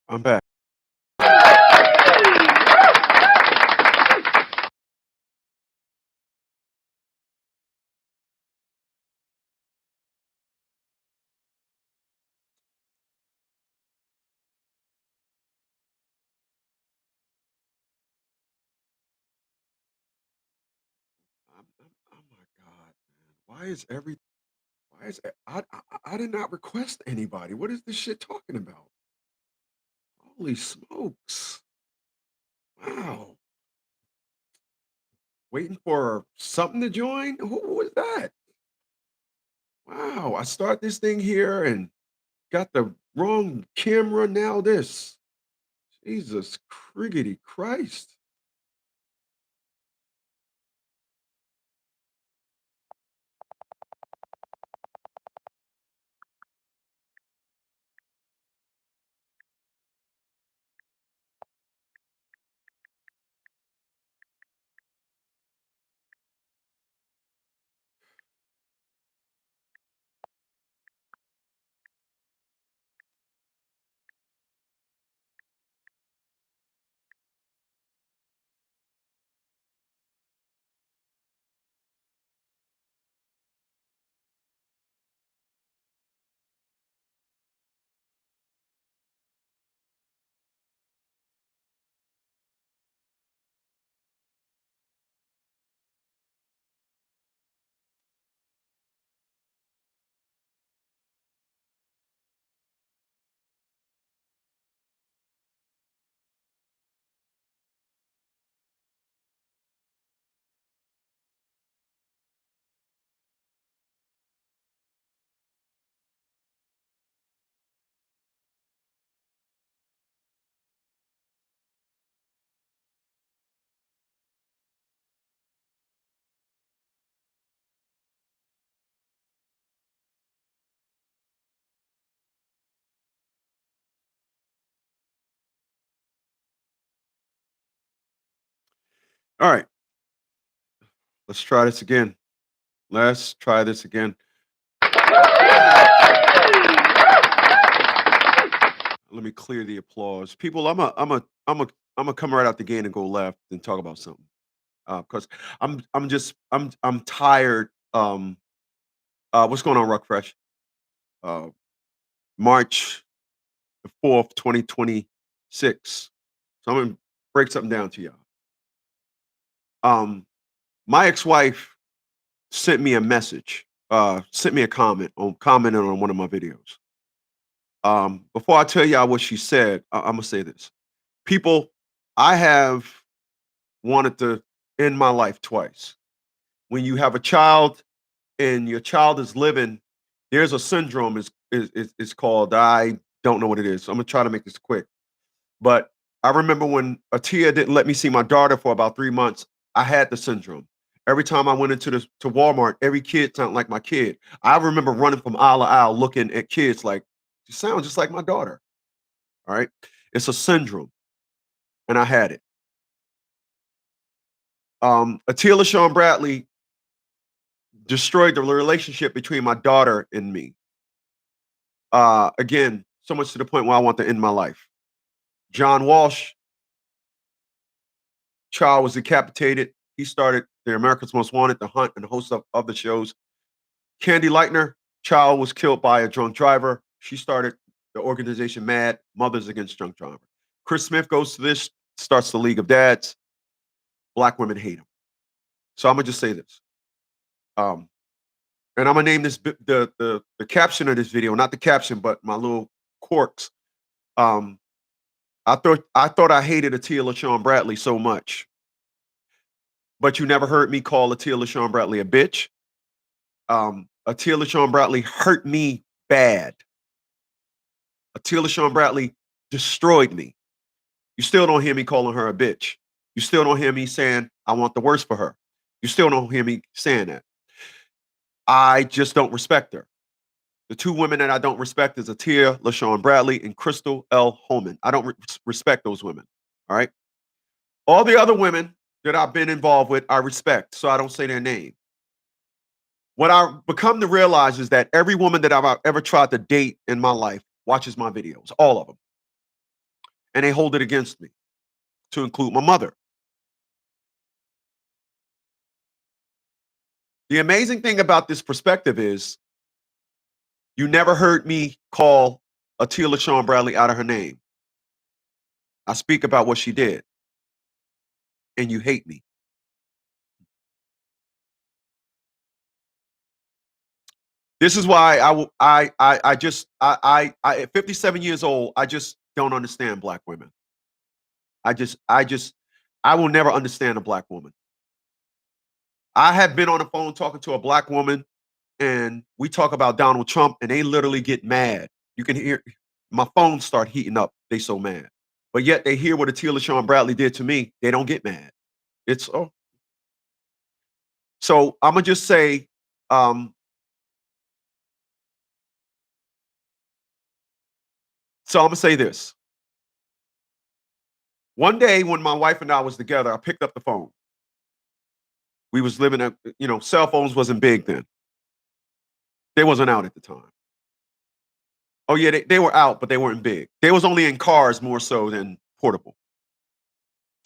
I'm back. Oh my God, man. Why is I did not request anybody. What is this shit talking about? Holy smokes. Wow. Waiting for something to join? Who was that? Wow. I start this thing here and got the wrong camera. Now this. Jesus criggity Christ. All right, let's try this again. Let's try this again. Let me clear the applause. People, I'm a come right out the gate and go left and talk about something. Because I'm tired. What's going on, Ruck Fresh? Uh, March the 4th, 2026. So I'm gonna break something down to y'all. My ex-wife sent me a message, sent me a commented on one of my videos. Before I tell y'all what she said, I'm gonna say this. People, I have wanted to end my life twice. When you have a child and your child is living, there's a syndrome is called. I don't know what it is. So I'm gonna try to make this quick. But I remember when Atia didn't let me see my daughter for about 3 months, I had the syndrome. Every time I went into to Walmart, every kid sounded like my kid. I remember running from aisle to aisle looking at kids like, you sound just like my daughter. All right. It's a syndrome. And I had it. Atia LaShawn Bradley destroyed the relationship between my daughter and me. Again, so much to the point where I want to end my life. John Walsh, child was decapitated. He started the America's Most Wanted, The Hunt, and the host of the shows. Candy Lightner, child was killed by a drunk driver. She started the organization MAD, Mothers Against Drunk Driver. Chris Smith goes to this, starts the League of Dads. Black women hate him. So I'm gonna just say this. And I'm gonna name this the caption of this video, not the caption, but my little quirks. Um, I thought I hated Atia LaShawn Bradley so much, but you never heard me call Atia LaShawn Bradley a bitch. Atia LaShawn Bradley hurt me bad. Atia LaShawn Bradley destroyed me. You still don't hear me calling her a bitch. You still don't hear me saying I want the worst for her. You still don't hear me saying that. I just don't respect her. The two women that I don't respect is Atia LaShawn Bradley and Crystal L. Holman. I don't respect those women. All right. All the other women that I've been involved with, I respect, so I don't say their name. What I've become to realize is that every woman that I've ever tried to date in my life watches my videos, all of them. and they hold it against me, to include my mother. The amazing thing about this perspective is you never heard me call Atia LaShawn Bradley out of her name. I speak about what she did, and you hate me. This is why I will. I just at 57 years old, I just don't understand black women. I just I will never understand a black woman. I have been on the phone talking to a black woman, and we talk about Donald Trump, and they literally get mad. You can hear my phone start heating up. They so mad, but yet they hear what Atia LaShawn Bradley did to me. They don't get mad. It's oh, so I'm gonna just say, um, so I'm gonna say this. One day when my wife and I was together, I picked up the phone. We was living at, cell phones wasn't big then. They wasn't out at the time. Oh yeah, they were out, but they weren't big. They was only in cars more so than portable.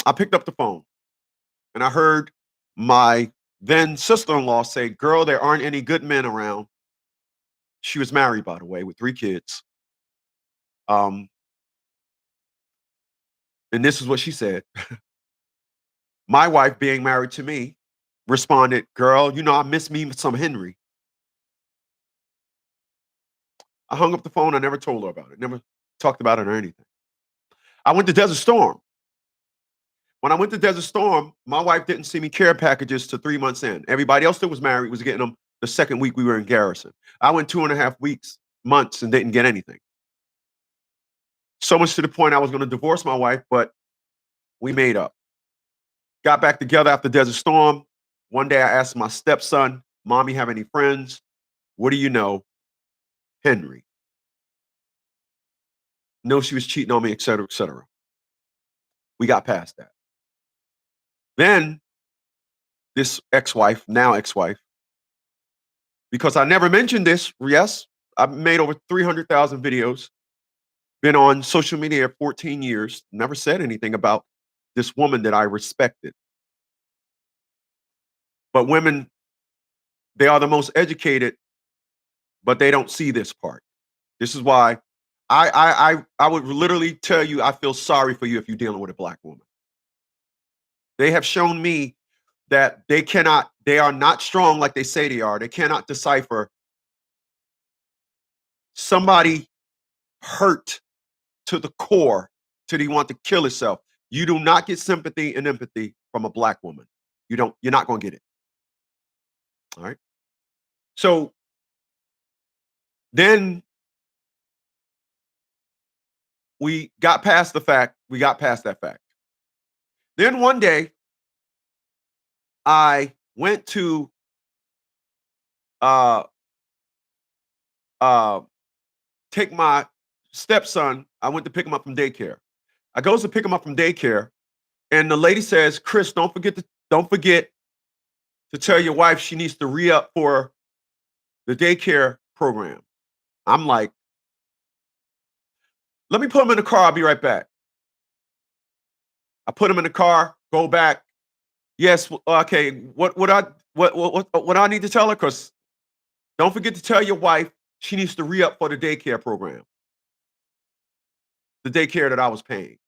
I picked up the phone and I heard my then sister-in-law say, "Girl, there aren't any good men around." She was married, by the way, with 3 kids. Um, and this is what she said. My wife, being married to me, responded, "Girl, I miss me some Henry." I hung up the phone. I never told her about it. Never talked about it or anything. I went to Desert Storm. When I went to Desert Storm, my wife didn't see me care packages to 3 months in. Everybody else that was married was getting them the second week we were in Garrison. I went 2.5 weeks, months, and didn't get anything. So much to the point I was going to divorce my wife, but we made up. Got back together after Desert Storm. One day I asked my stepson, "Mommy, have any friends?" What do you know? Henry. No, she was cheating on me, et cetera, et cetera. We got past that. Then this ex-wife, now ex-wife, because I never mentioned this, yes, I've made over 300,000 videos, been on social media for 14 years, never said anything about this woman that I respected. But women, they are the most educated, but they don't see this part. This is why I would literally tell you I feel sorry for you if you're dealing with a black woman. They have shown me that they are not strong like they say they are. They cannot decipher somebody hurt to the core till he want to kill himself. You do not get sympathy and empathy from a black woman. You're not going to get it. All right. So then we got past that fact. Then one day I went to uh uh take my stepson. I went to pick him up from daycare. I goes to pick him up from daycare, and the lady says, "Chris, don't forget to tell your wife she needs to re-up for the daycare program." I'm like, "Let me put him in the car. I'll be right back." I put him in the car, go back. Yes, okay. What I need to tell her? Because don't forget to tell your wife she needs to re-up for the daycare program, the daycare that I was paying,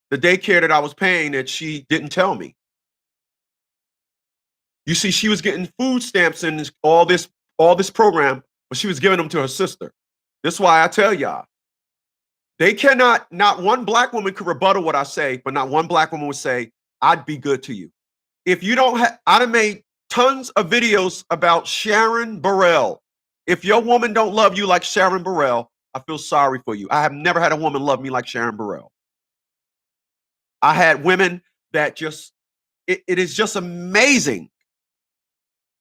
the daycare that I was paying that she didn't tell me. You see, she was getting food stamps and all this program, but she was giving them to her sister. That's why I tell y'all, they cannot. Not one black woman could rebuttal what I say, but not one black woman would say, "I'd be good to you." If you don't have, I'd have made tons of videos about Sharon Burrell. If your woman don't love you like Sharon Burrell, I feel sorry for you. I have never had a woman love me like Sharon Burrell. I had women that it is just amazing.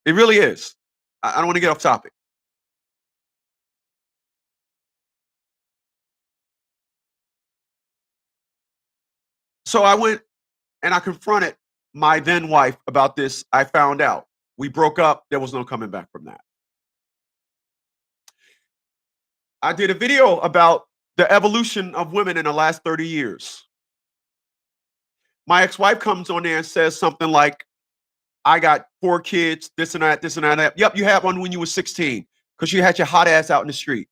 It really is. I don't want to get off topic. So I went and I confronted my then wife about this. I found out. We broke up. There was no coming back from that. I did a video about the evolution of women in the last 30 years. My ex-wife comes on there and says something like, I got 4 kids, this and that, this and that. Yep, you had one when you were 16 because you had your hot ass out in the street.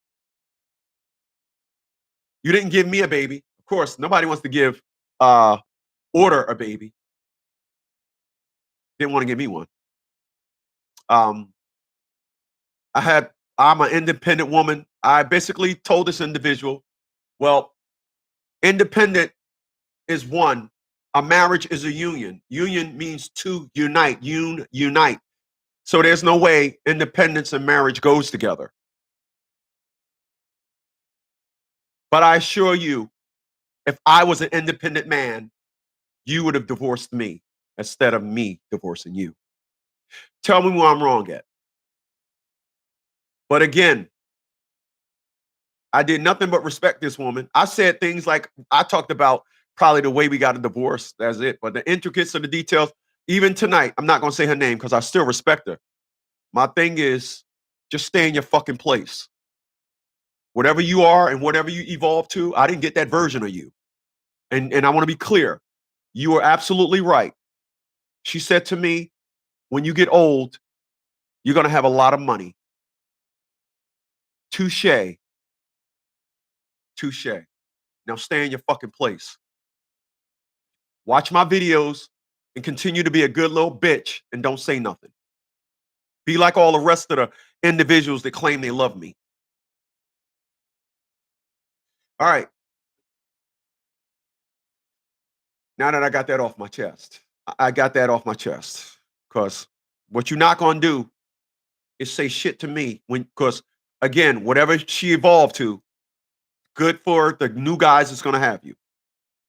You didn't give me a baby. Of course, nobody wants to give uh order a baby. Didn't want to give me one. Um, I'm an independent woman. I basically told this individual, well, independent is one. A marriage is a union. Union means to unite, unite. So there's no way independence and marriage goes together. But I assure you, if I was an independent man, you would have divorced me instead of me divorcing you. Tell me where I'm wrong at. But again, I did nothing but respect this woman. I said things like I talked about probably the way we got a divorce. That's it. But the intricacies of the details, even tonight, I'm not going to say her name because I still respect her. My thing is just stay in your fucking place. Whatever you are and whatever you evolve to, I didn't get that version of you. And I want to be clear. You are absolutely right. She said to me, when you get old, you're going to have a lot of money. Touche. Touche. Now stay in your fucking place. Watch my videos and continue to be a good little bitch and don't say nothing. Be like all the rest of the individuals that claim they love me. All right. Now that I got that off my chest, I got that off my chest because what you're not going to do is say shit to me because again, whatever she evolved to, good for the new guys that's going to have you.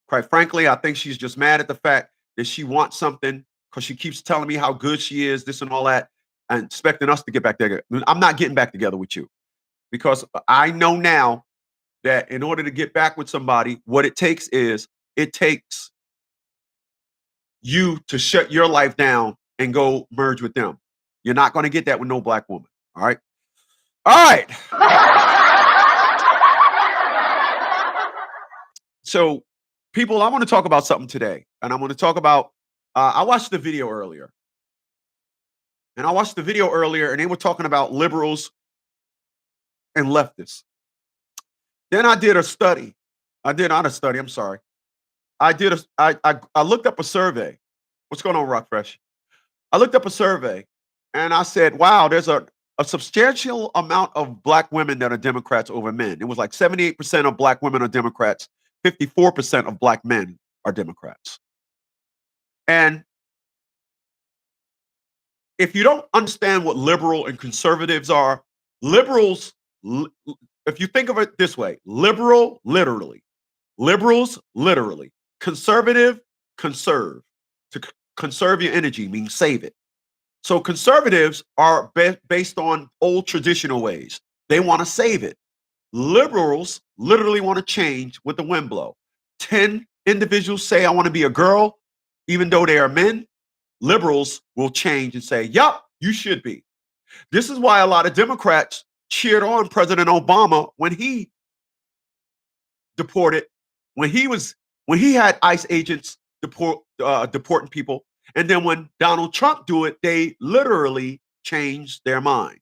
Quite frankly, I think she's just mad at the fact that she wants something because she keeps telling me how good she is, this and all that, and expecting us to get back together. I'm not getting back together with you because I know now that in order to get back with somebody, what it takes is it takes you to shut your life down and go merge with them. You're not going to get that with no black woman. All right. All right. So, people, I want to talk about something today. And I want to talk about, I watched the video earlier. And I watched the video earlier and they were talking about liberals and leftists. Then I did a study. I did not a study, I'm sorry. I looked up a survey. What's going on, Rockfresh? I looked up a survey and I said, wow, there's a substantial amount of black women that are Democrats over men. It was like 78% of black women are Democrats, 54% of black men are Democrats. And if you don't understand what liberal and conservatives are, liberals, if you think of it this way, liberals, literally, conservative, conserve. To conserve your energy means save it. So conservatives are based on old traditional ways. They want to save it. Liberals literally want to change with the wind blow. 10 individuals say, I want to be a girl, even though they are men. Liberals will change and say, yup, you should be. This is why a lot of Democrats cheered on President Obama when he deported, when he had ICE agents deporting people. And then when Donald Trump do it, they literally changed their mind.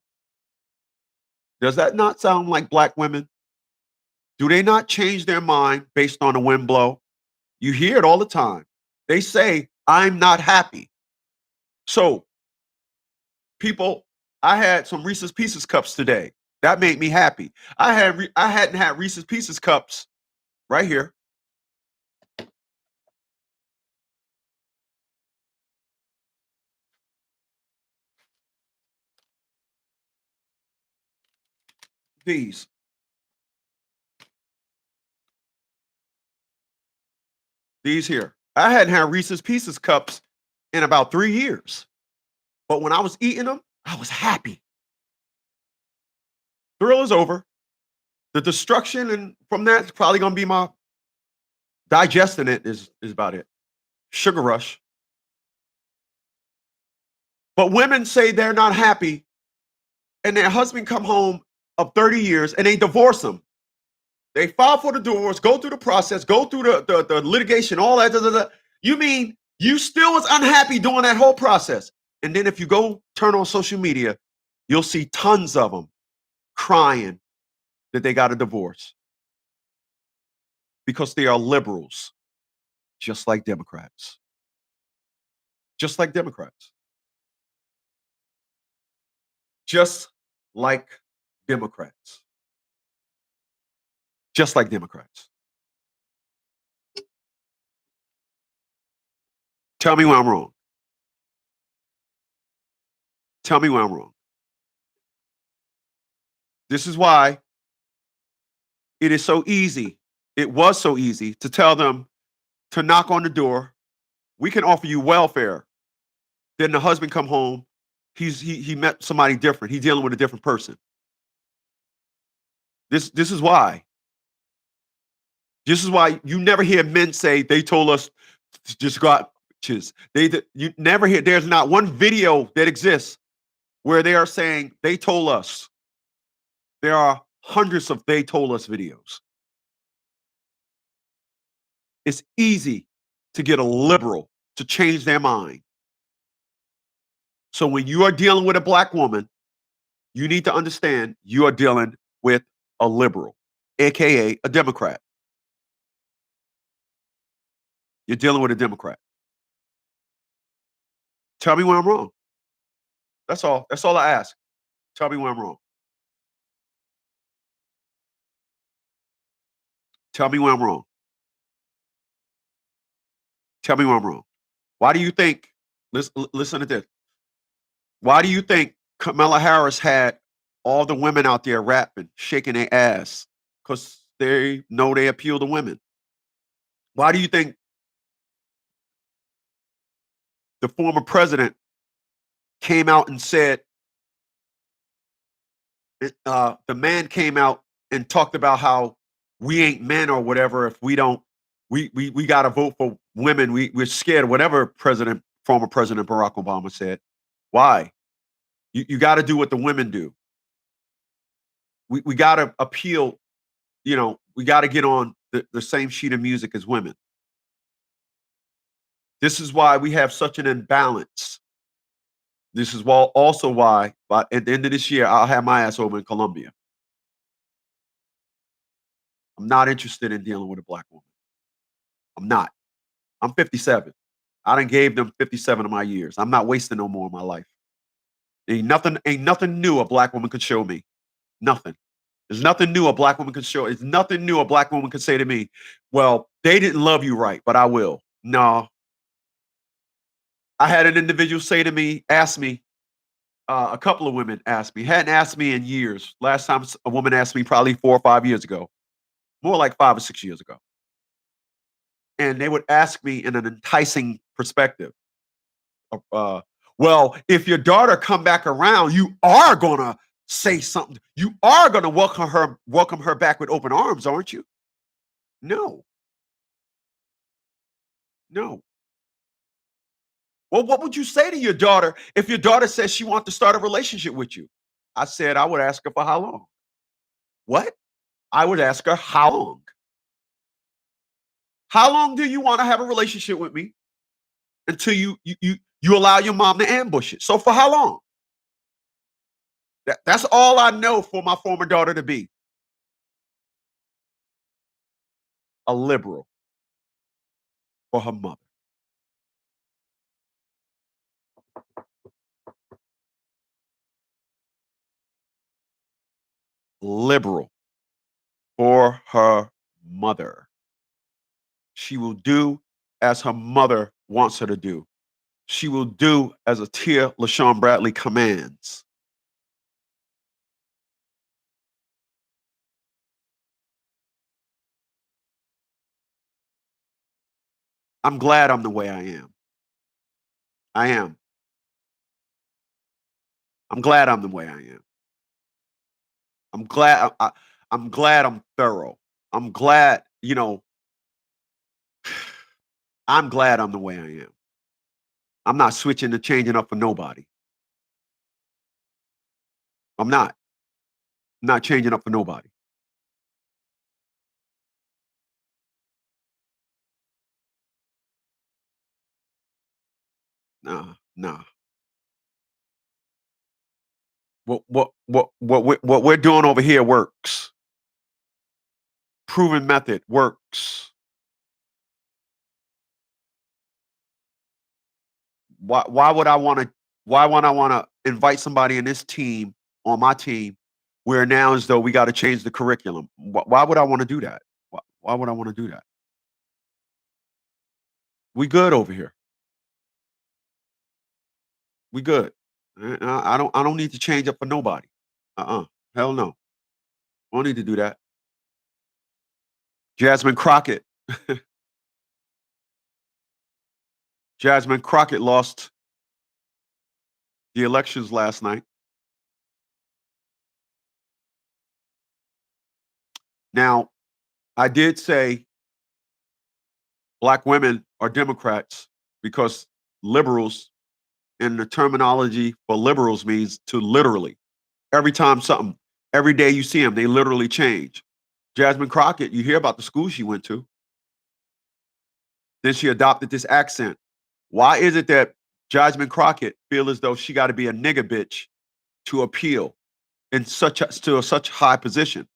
Does that not sound like black women? Do they not change their mind based on a wind blow? You hear it all the time. They say, I'm not happy. So, people, I had some Reese's Pieces cups today. That made me happy. I hadn't had Reese's Pieces cups right here. These. These here. I hadn't had Reese's Pieces cups in about 3 years. But when I was eating them, I was happy. Thrill is over. The destruction and from that's probably gonna be my digesting it is about it. Sugar rush. But women say they're not happy and their husband come home of 30 years and they divorce them. They file for the divorce, go through the process, go through the litigation, all that. Da, da, da. You mean you still was unhappy during that whole process? And then if you go turn on social media, you'll see tons of them crying that they got a divorce because they are liberals, just like Democrats. Just like Democrats. Just like Democrats. Just like Democrats. Tell me where I'm wrong. Tell me where I'm wrong. This is why it is so easy. It was so easy to tell them to knock on the door. We can offer you welfare. Then the husband come home. He met somebody different. He's dealing with a different person. This is why. This is why you never hear men say they told us to just go out. You never hear. There's not one video that exists where they are saying they told us. There are hundreds of they told us videos. It's easy to get a liberal to change their mind. So when you are dealing with a black woman, you need to understand you are dealing with a liberal, aka a Democrat. You're dealing with a Democrat. Tell me where I'm wrong. That's all. That's all I ask. Tell me where I'm wrong. Tell me where I'm wrong. Tell me where I'm wrong. Why do you think? Listen to this. Why do you think Kamala Harris had all the women out there rapping, shaking their ass? Because they know they appeal to women. Why do you think the former president came out and said the man came out and talked about how we ain't men or whatever if we don't we got to vote for women. We're scared. Whatever former President Barack Obama said. Why? You got to do what the women do. We got to appeal. We got to get on the same sheet of music as women. This is why we have such an imbalance. This is also why at the end of this year, I'll have my ass over in Colombia. I'm not interested in dealing with a black woman. I'm not. I'm 57. I done gave them 57 of my years. I'm not wasting no more of my life. Ain't nothing new a black woman could show me. Nothing. There's nothing new a black woman could show. It's nothing new a black woman could say to me, well, they didn't love you right, but I will. No. I had an individual say to me, ask me, a couple of women asked me, hadn't asked me in years. Last time a woman asked me probably 4 or 5 years ago, more like 5 or 6 years ago. And they would ask me in an enticing perspective. Well, if your daughter come back around, you are gonna say something. You are gonna welcome her back with open arms, aren't you? No, no. Well, what would you say to your daughter if your daughter says she wants to start a relationship with you? I said I would ask her for how long. What? I would ask her how long. How long do you want to have a relationship with me until you allow your mom to ambush it? So for how long? That's all I know for my former daughter to be a liberal for her mother. Liberal for her mother. She will do as her mother wants her to do. She will do as a Tia LaShawn Bradley commands. I'm glad I'm the way I am. I am. I'm glad I'm the way I am. I'm glad I'm glad I'm thorough. I'm glad, I'm glad I'm the way I am. I'm not switching and changing up for nobody. I'm not. I'm not changing up for nobody. Nah, nah. What we're doing over here works. Proven method works. Why would I want to? Why would I want to invite somebody in this team on my team where now as though we got to change the curriculum? Why would I want to do that? Why would I want to do that? We good over here. We good. I don't need to change up for nobody. Hell no. I don't need to do that. Jasmine Crockett. Jasmine Crockett lost the elections last night. Now, I did say black women are Democrats because liberals, and the terminology for liberals means to literally. Every time something, every day you see them, they literally change. Jasmine Crockett, you hear about the school she went to. Then she adopted this accent. Why is it that Jasmine Crockett feel as though she got to be a nigga bitch to appeal in such high position?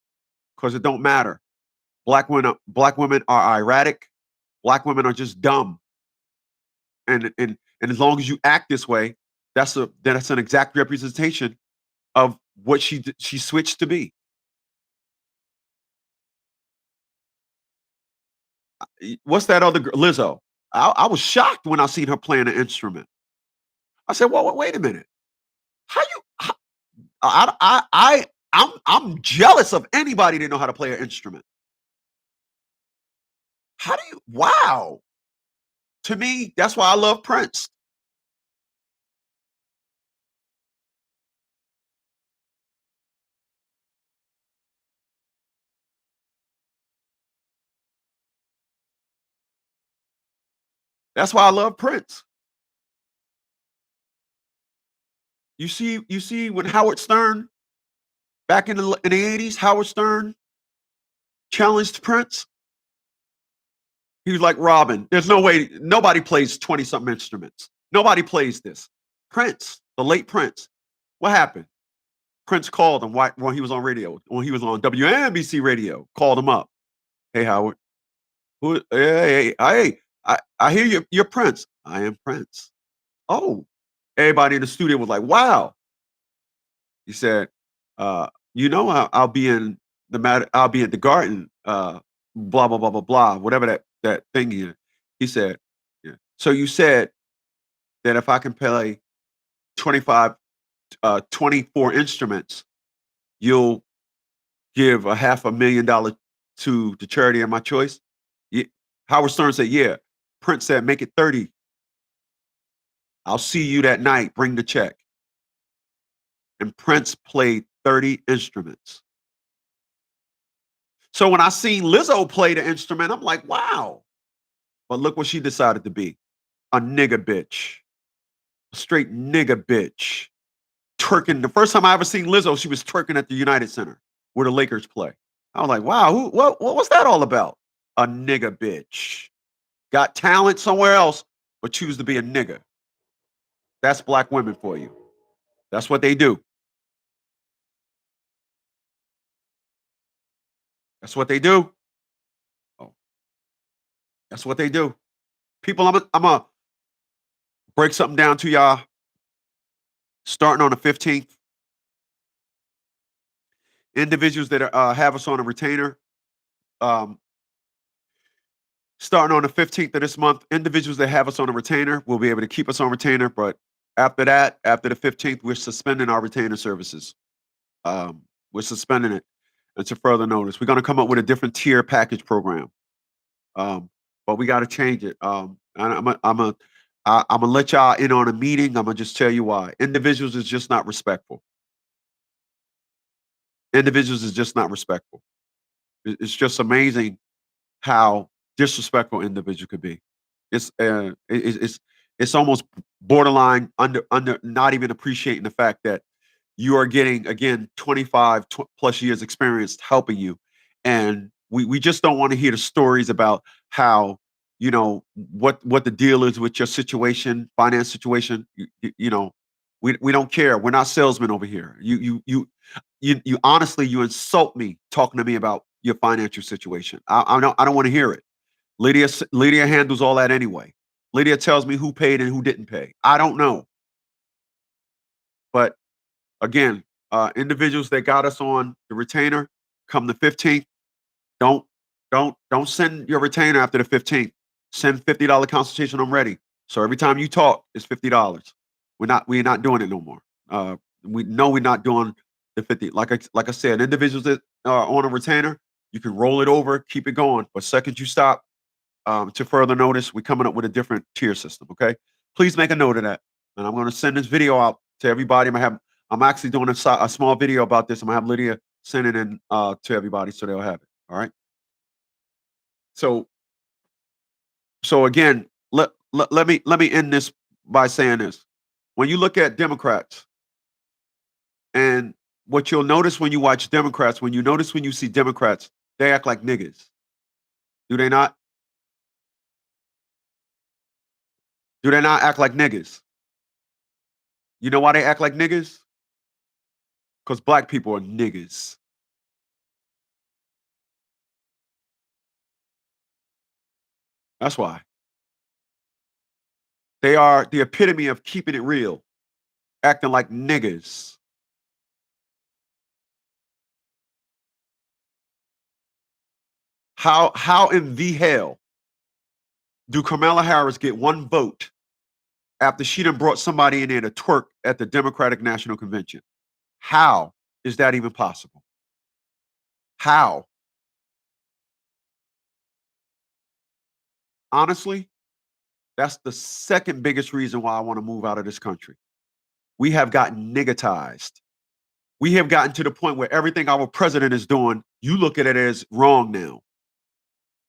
Because it don't matter. Black women are erratic. Black women are just dumb. And as long as you act this way, that's an exact representation of what she switched to be. What's that other girl, Lizzo? I was shocked when I seen her playing an instrument. I said, "Well, wait a minute. How you? How, I'm jealous of anybody that know how to play an instrument. How do you? Wow. To me, that's why I love Prince. That's why I love Prince. You see when Howard Stern back in the 80s, Howard Stern challenged Prince. He was like, Robin, there's no way nobody plays 20 something instruments. Nobody plays this. Prince, the late Prince. What happened? Prince called him when he was on radio, when he was on WNBC radio, called him up. Hey, Howard. I hear you're Prince. I am Prince. Oh, everybody in the studio was like, wow. He said, I'll be in I'll be at the garden, blah, blah, blah, blah, blah, whatever that thing is. He said, yeah. So you said that if I can play 25, 24 instruments, you'll give a $500,000 to the charity of my choice? Yeah. Howard Stern said, yeah. Prince said, make it 30. I'll see you that night. Bring the check. And Prince played 30 instruments. So when I seen Lizzo play the instrument, I'm like, wow. But look what she decided to be, a nigga bitch, a straight nigga bitch. Twerking. The first time I ever seen Lizzo, she was twerking at the United Center where the Lakers play. I was like, wow, what was that all about? A nigga bitch. Got talent somewhere else, but choose to be a nigga. That's black women for you. That's what they do. That's what they do. Oh, that's what they do. People, I'm a break something down to y'all. Starting on the 15th, individuals that have us on a retainer, um, starting on the 15th of this month, individuals that have us on a retainer will be able to keep us on retainer. But after that, after the 15th, we're suspending our retainer services. We're suspending it until further notice. We're going to come up with a different tier package program. Um, but we got to change it. And I'm gonna let y'all in on a meeting. I'm gonna just tell you why. Individuals is just not respectful. Individuals is just not respectful. It's just amazing how disrespectful individual could be. It's almost borderline under not even appreciating the fact that you are getting again 25 plus years experience helping you, and we just don't want to hear the stories about how what the deal is with your situation, finance situation. We don't care. We're not salesmen over here. You honestly, you insult me talking to me about your financial situation. I don't want to hear it. Lydia handles all that anyway. Lydia tells me who paid and who didn't pay. I don't know. But again, individuals that got us on the retainer come the 15th. Don't don't send your retainer after the 15th. Send $50 consultation. I'm ready. So every time you talk, it's $50. We're not doing it no more. We know we're not doing the 50. Like I said, individuals that are on a retainer, you can roll it over, keep it going. But second you stop, to further notice, we're coming up with a different tier system. Okay, please make a note of that. And I'm going to send this video out to everybody. I'm actually doing a small video about this. I'm gonna have Lydia send it in to everybody so they'll have it. All right. So again, let me end this by saying this. When you look at Democrats, and what you'll notice when you watch Democrats, when you see Democrats, they act like niggas. Do they not? Do they not act like niggas? You know why they act like niggas? Because black people are niggas. That's why. They are the epitome of keeping it real, acting like niggas. How in the hell do Kamala Harris get one vote after she done brought somebody in there to twerk at the Democratic National Convention? How is that even possible? How? Honestly, that's the second biggest reason why I want to move out of this country. We have gotten niggatized. We have gotten to the point where everything our president is doing, you look at it as wrong now.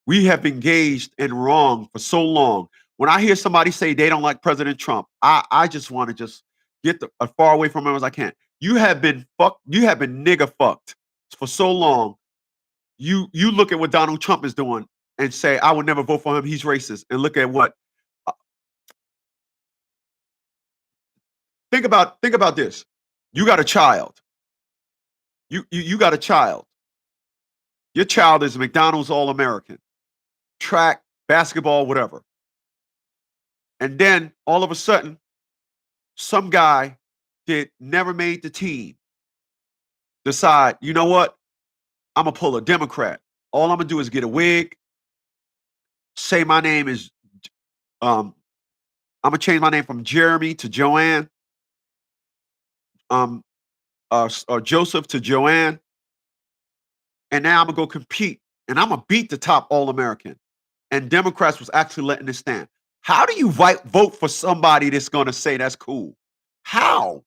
We have been engaged in wrong for so long. When I hear somebody say they don't like President Trump, I just want to just get as far away from him as I can. You have been fucked. You have been nigger fucked for so long. You look at what Donald Trump is doing and say, I would never vote for him. He's racist. And look at what. uh, think about this. You got a child. You got a child. Your child is a McDonald's All American, track, basketball, whatever. And then all of a sudden, some guy that never made the team decide, you know what? I'm gonna pull a Democrat. All I'm gonna do is get a wig, say my name is um I'm gonna change my name from Jeremy to Joanne, um Joseph to Joanne, and now I'm gonna go compete and I'm gonna beat the top All American. And Democrats was actually letting this stand. How do you vote for somebody that's gonna say that's cool? How?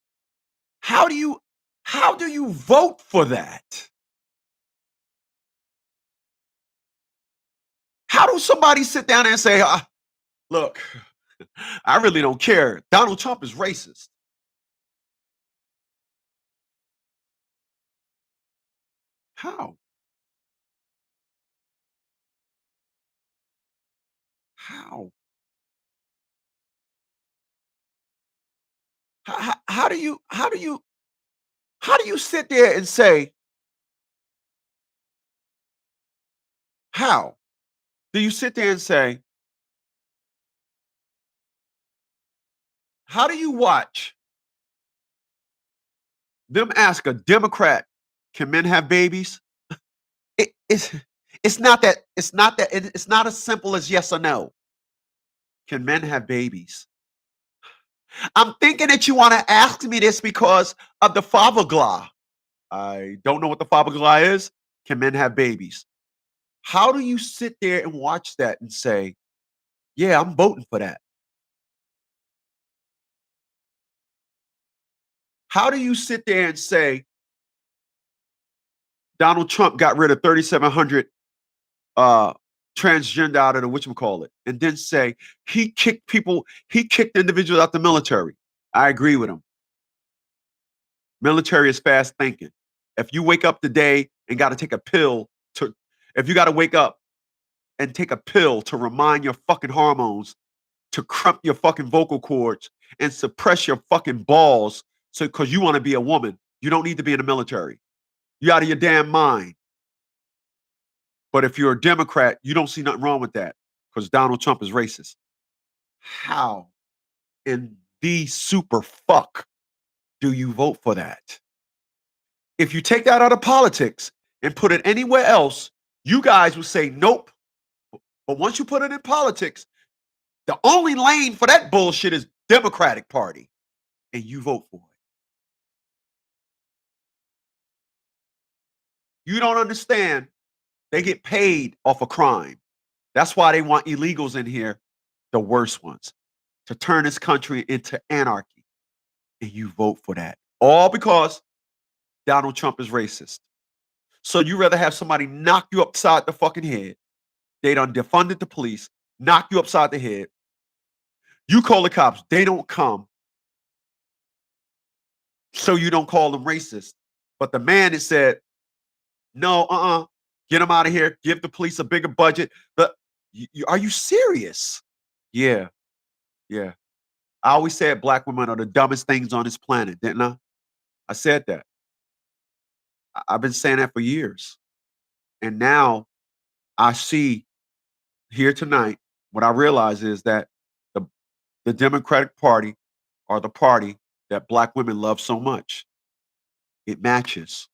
How do you how do you vote for that? How do somebody sit down and say, look, I really don't care. Donald Trump is racist. How? How? How do you sit there and say, how? Do you sit there and say, how do you watch them ask a Democrat, can men have babies? It's not as simple as yes or no. Can men have babies? I'm thinking that you want to ask me this because of the fiberglass. I don't know what the fiberglass is. Can men have babies? How do you sit there and watch that and say, yeah, I'm voting for that? How do you sit there and say Donald Trump got rid of 3,700 uh, transgender out of the whatchamacallit, and then say he kicked individuals out the military? I agree with him. Military is fast thinking. If you wake up today and got to take a pill to, if you got to wake up and take a pill to remind your fucking hormones to crump your fucking vocal cords and suppress your fucking balls so because you want to be a woman. You don't need to be in the military. You out of your damn mind. But if you're a Democrat, you don't see nothing wrong with that because Donald Trump is racist. How in the super fuck do you vote for that? If you take that out of politics and put it anywhere else, you guys would say nope. But once you put it in politics, the only lane for that bullshit is Democratic Party, and you vote for it. You don't understand. They get paid off a crime. That's why they want illegals in here, the worst ones, to turn this country into anarchy. And you vote for that. All because Donald Trump is racist. So you rather have somebody knock you upside the fucking head. They done defunded the police, knock you upside the head. You call the cops, they don't come. So you don't call them racist. But the man that said, no, get them out of here, give the police a bigger budget. But are you serious? Yeah, yeah. I always said black women are the dumbest things on this planet, didn't I? I said that. I've been saying that for years. And now I see here tonight, what I realize is that the, the Democratic Party are the party that black women love so much. It matches.